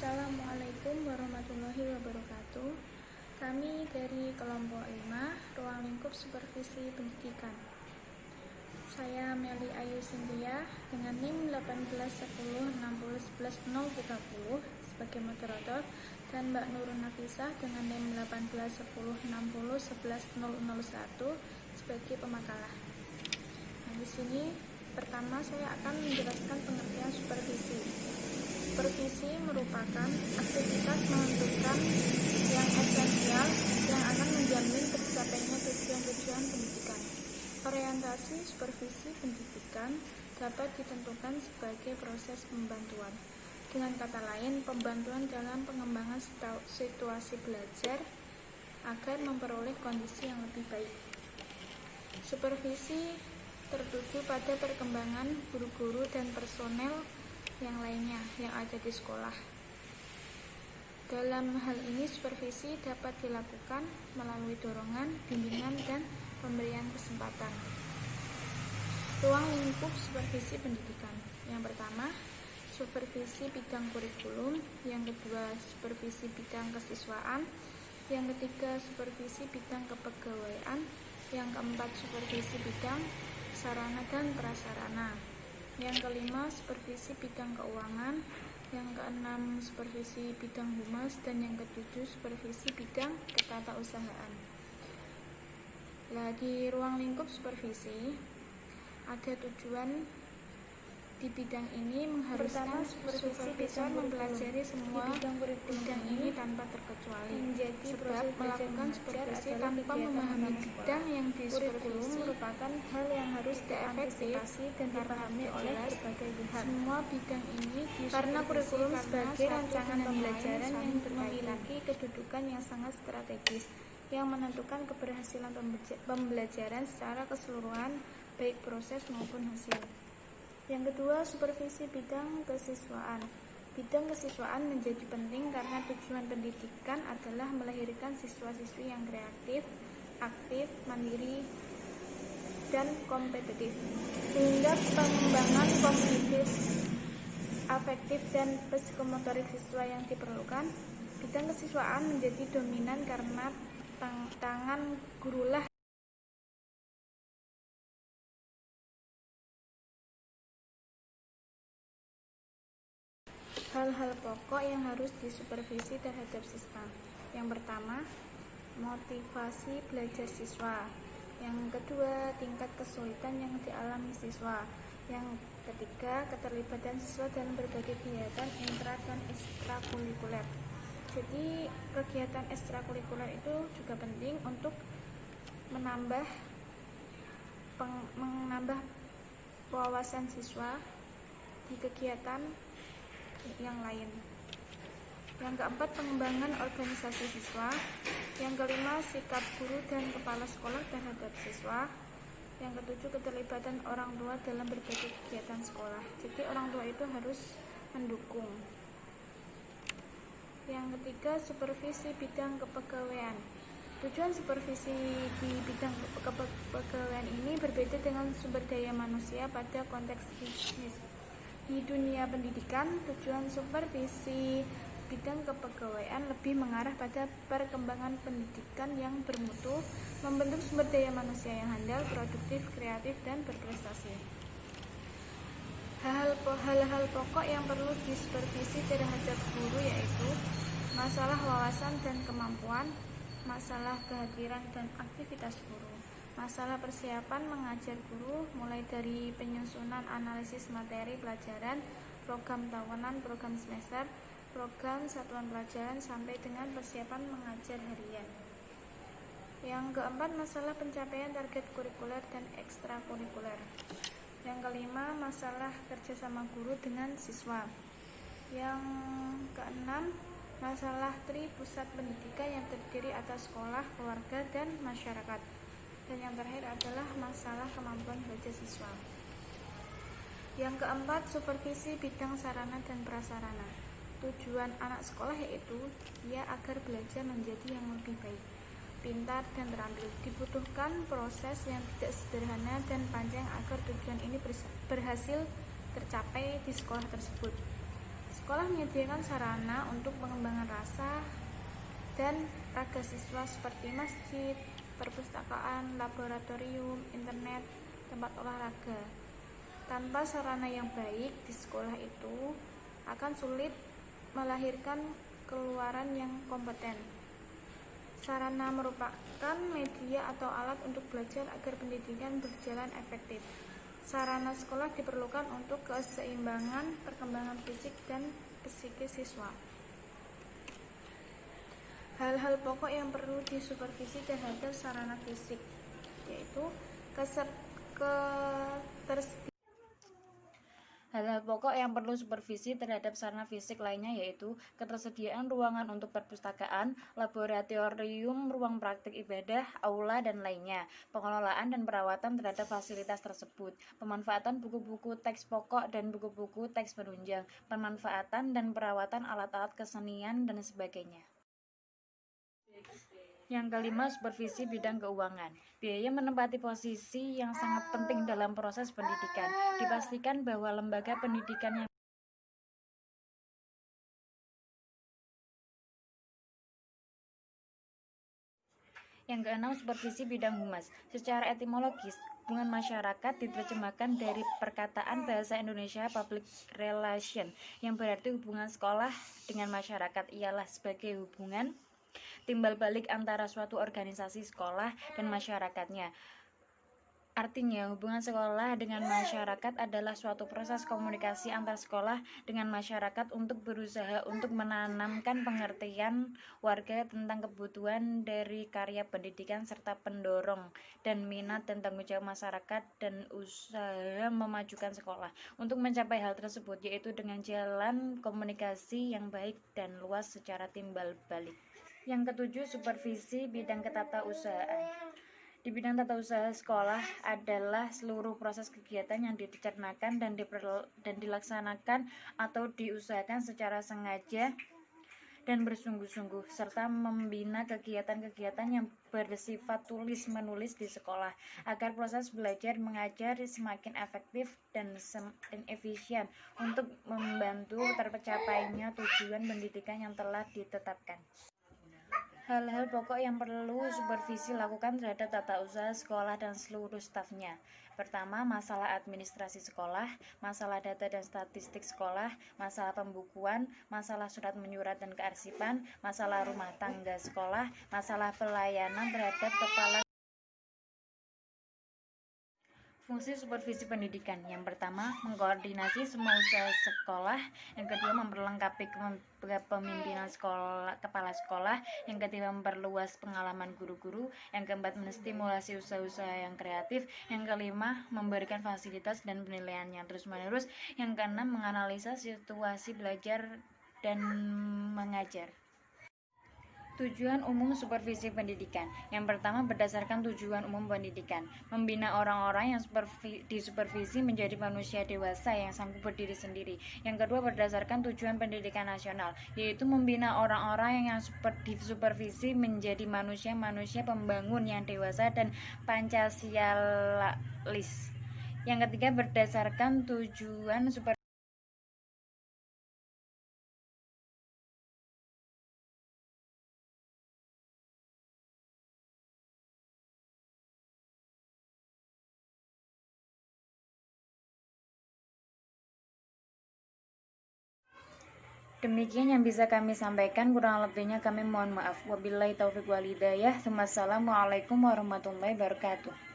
Assalamualaikum warahmatullahi wabarakatuh. Kami dari kelompok 5 Ruang Lingkup Supervisi Pendidikan. Saya Meli Ayu Cynthia dengan NIM 18106011030 sebagai moderator dan Mbak Nurun Nafisah dengan NIM 18106011001 sebagai pemakalah. Nah, di sini pertama saya akan menjelaskan pengertian supervisi. Supervisi merupakan aktivitas menentukan yang esensial yang akan menjamin tercapainya tujuan-tujuan pendidikan. Orientasi supervisi pendidikan dapat ditentukan sebagai proses pembantuan. Dengan kata lain, pembantuan dalam pengembangan situasi belajar agar memperoleh kondisi yang lebih baik. Supervisi tertuju pada perkembangan guru-guru dan personel yang lainnya yang ada di sekolah. Dalam hal ini, supervisi dapat dilakukan melalui dorongan, bimbingan, dan pemberian kesempatan. Ruang lingkup supervisi pendidikan. Yang pertama, supervisi bidang kurikulum. Yang kedua, supervisi bidang kesiswaan. Yang ketiga, supervisi bidang kepegawaian. Yang keempat, supervisi bidang sarana dan prasarana. Yang kelima, supervisi bidang keuangan. Yang keenam, supervisi bidang humas. Dan yang ketujuh, supervisi bidang ketatausahaan. Di ruang lingkup supervisi ada tujuan di bidang ini mengharuskan supervisi bisa mempelajari semua bidang ini tanpa terkecuali. Sebab melakukan supervisi tanpa memahami bidang yang disupervisi merupakan hal yang harus diantisipasi dan dipahami oleh berbagai pihak. Semua bidang ini karena kurikulum sebagai rancangan pembelajaran yang memiliki kedudukan yang sangat strategis yang menentukan keberhasilan pembelajaran secara keseluruhan, baik proses maupun hasil. Yang kedua, supervisi bidang kesiswaan. Bidang kesiswaan menjadi penting karena tujuan pendidikan adalah melahirkan siswa-siswi yang kreatif, aktif, mandiri, dan kompetitif. Sehingga pengembangan kognitif, afektif, dan psikomotorik siswa yang diperlukan, bidang kesiswaan menjadi dominan karena tangan gurulah hal-hal pokok yang harus disupervisi terhadap siswa. Yang pertama, motivasi belajar siswa. Yang kedua, tingkat kesulitan yang dialami siswa. Yang ketiga, keterlibatan siswa dalam berbagai kegiatan intra dan ekstrakurikuler. Jadi, kegiatan ekstrakurikuler itu juga penting untuk menambah wawasan siswa di kegiatan yang lain. Yang keempat, pengembangan organisasi siswa. Yang kelima, sikap guru dan kepala sekolah terhadap siswa. Yang ketujuh, keterlibatan orang tua dalam berbagai kegiatan sekolah. Jadi orang tua itu harus mendukung. Yang ketiga, supervisi bidang kepegawaian. Tujuan supervisi di bidang kepegawaian ini berbeda dengan sumber daya manusia pada konteks bisnis. Di dunia pendidikan, tujuan supervisi bidang kepegawaian lebih mengarah pada perkembangan pendidikan yang bermutu, membentuk sumber daya manusia yang handal, produktif, kreatif, dan berprestasi. Hal-hal pokok yang perlu disupervisi terhadap guru yaitu masalah wawasan dan kemampuan, masalah kehadiran dan aktivitas guru, masalah persiapan mengajar guru mulai dari penyusunan analisis materi pelajaran, program tahunan, program semester, program satuan pelajaran sampai dengan persiapan mengajar harian. Yang keempat, masalah pencapaian target kurikuler dan ekstrakurikuler. Yang kelima, masalah kerjasama guru dengan siswa. Yang keenam, masalah tri pusat pendidikan yang terdiri atas sekolah, keluarga, dan masyarakat. Dan yang terakhir adalah masalah kemampuan belajar siswa. Yang keempat, supervisi bidang sarana dan prasarana. Tujuan anak sekolah yaitu dia agar belajar menjadi yang lebih baik, pintar, dan terampil. Dibutuhkan proses yang tidak sederhana dan panjang agar tujuan ini berhasil tercapai di sekolah tersebut. Sekolah menyediakan sarana untuk pengembangan rasa dan raga siswa seperti masjid, perpustakaan, laboratorium, internet, tempat olahraga. Tanpa sarana yang baik di sekolah itu akan sulit melahirkan keluaran yang kompeten. Sarana merupakan media atau alat untuk belajar agar pendidikan berjalan efektif. Sarana sekolah diperlukan untuk keseimbangan perkembangan fisik dan psikis siswa. Hal-hal pokok yang perlu disupervisi terhadap sarana fisik yaitu Hal-hal pokok yang perlu supervisi terhadap sarana fisik lainnya yaitu ketersediaan ruangan untuk perpustakaan, laboratorium, ruang praktik ibadah, aula, dan lainnya, pengelolaan dan perawatan terhadap fasilitas tersebut, pemanfaatan buku-buku teks pokok dan buku-buku teks penunjang, pemanfaatan dan perawatan alat-alat kesenian, dan sebagainya. Yang kelima, supervisi bidang keuangan. Biaya menempati posisi yang sangat penting dalam proses pendidikan. Dipastikan bahwa lembaga pendidikan yang keenam, supervisi bidang humas. Secara etimologis, hubungan masyarakat diterjemahkan dari perkataan bahasa Indonesia public relation, yang berarti hubungan sekolah dengan masyarakat ialah sebagai hubungan timbal balik antara suatu organisasi sekolah dan masyarakatnya. Artinya, hubungan sekolah dengan masyarakat adalah suatu proses komunikasi antar sekolah dengan masyarakat untuk berusaha untuk menanamkan pengertian warga tentang kebutuhan dari karya pendidikan serta pendorong dan minat dan tanggung jawab masyarakat dan usaha memajukan sekolah. Untuk mencapai hal tersebut yaitu dengan jalan komunikasi yang baik dan luas secara timbal balik. Yang ketujuh, supervisi bidang ketatausahaan. Di bidang tata usaha sekolah adalah seluruh proses kegiatan yang dicernakan dan dilaksanakan atau diusahakan secara sengaja dan bersungguh-sungguh, serta membina kegiatan-kegiatan yang bersifat tulis-menulis di sekolah, agar proses belajar mengajar semakin efektif dan efisien untuk membantu tercapainya tujuan pendidikan yang telah ditetapkan. Hal-hal pokok yang perlu supervisi lakukan terhadap tata usaha sekolah dan seluruh stafnya. Pertama, masalah administrasi sekolah, masalah data dan statistik sekolah, masalah pembukuan, masalah surat menyurat dan kearsipan, masalah rumah tangga sekolah, masalah pelayanan terhadap kepala. Fungsi supervisi pendidikan. Yang pertama, mengkoordinasi semua usaha sekolah. Yang kedua, memperlengkapi kepemimpinan kepala sekolah. Yang ketiga, memperluas pengalaman guru-guru. Yang keempat, menstimulasi usaha-usaha yang kreatif. Yang kelima, memberikan fasilitas dan penilaian yang terus-menerus. Yang keenam, menganalisa situasi belajar dan mengajar. Tujuan umum supervisi pendidikan. Yang pertama, berdasarkan tujuan umum pendidikan, membina orang-orang yang disupervisi menjadi manusia dewasa yang sanggup berdiri sendiri. Yang kedua, berdasarkan tujuan pendidikan nasional, yaitu membina orang-orang yang disupervisi menjadi manusia-manusia pembangun yang dewasa dan Pancasialis. Yang ketiga, berdasarkan tujuan supervisi Demikian yang bisa kami sampaikan, kurang lebihnya kami mohon maaf. Wabillahi taufiq wal hidayah. Wassalamualaikum warahmatullahi wabarakatuh.